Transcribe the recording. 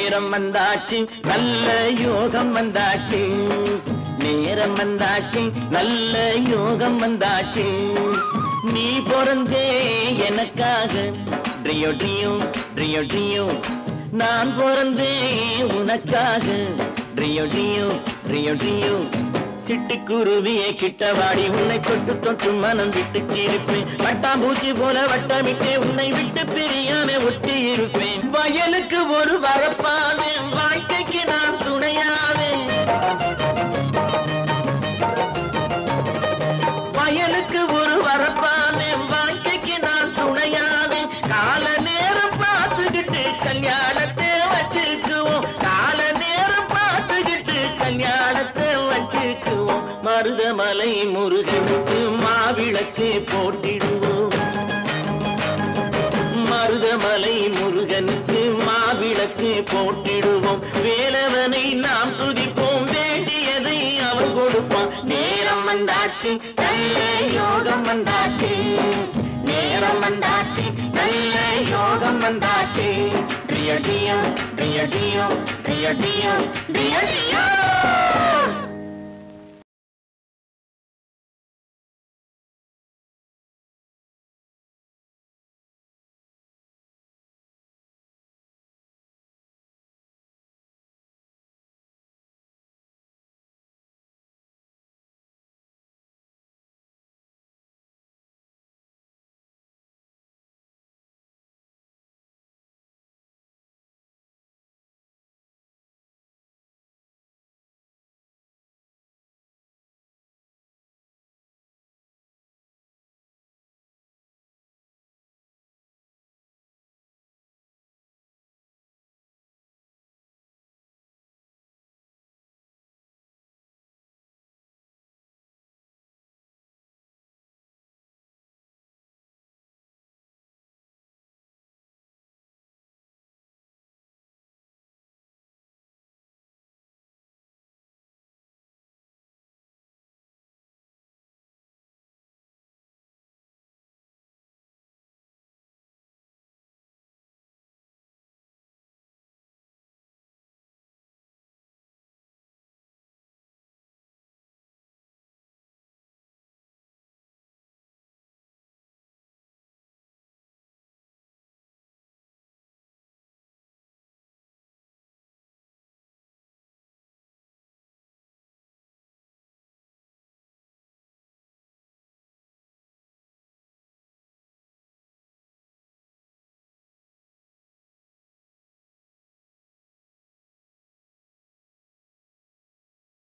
நேரம் வந்தாச்சு நல்ல யோகம் வந்தாச்சு நேரம் வந்தாச்சு நல்ல யோகம் வந்தாச்சு நீ பிறந்தே எனக்காக ட்ரியோ ட்ரியோ ட்ரியோ ட்ரியோ நான் பிறந்தே உனக்காக ட்ரியோ ட்ரியோ ட்ரியோ ட்ரியோ சிட்டுக்குருவியை கிட்டவாடி உன்னை தொட்டு தொட்டு மனம் விட்டு சிரிப்பேன் வட்டாம்பூச்சி போல வட்டமிட்டே உன்னை விட்டு பிரியாம ஒட்டி இருப்பேன் வயலுக்கு ஒரு வரப்பாவே வாழ்க்கைக்கு நான் துணையாவே வயலுக்கு ஒரு வரப்பாவே வாழ்க்கைக்கு நான் துணையாவே கால நேரம் பார்த்துக்கிட்டு கல்யாணத்தை வச்சுக்குவோம் கால நேரம் பார்த்துக்கிட்டு கல்யாணத்தை வச்சுக்குவோம் மருதமலை முருகனுக்கு மாவிளக்கு போட்டிடுவோம் மருதமலை முருகனுக்கு மாவிளக்கு போட்டிடுவோம் வேலவனை நாம் துதிப்போம் வேண்டியதை அவன் கொடுப்பான் நேரம் வந்தாச்சு நல்ல யோகம் வந்தாச்சு நேரம் வந்தாச்சு நல்ல யோகம் வந்தாச்சு ட்ரியோ ட்ரியோ ட்ரியோ ட்ரியோ ட்ரியோ ட்ரியோ ட்ரியோ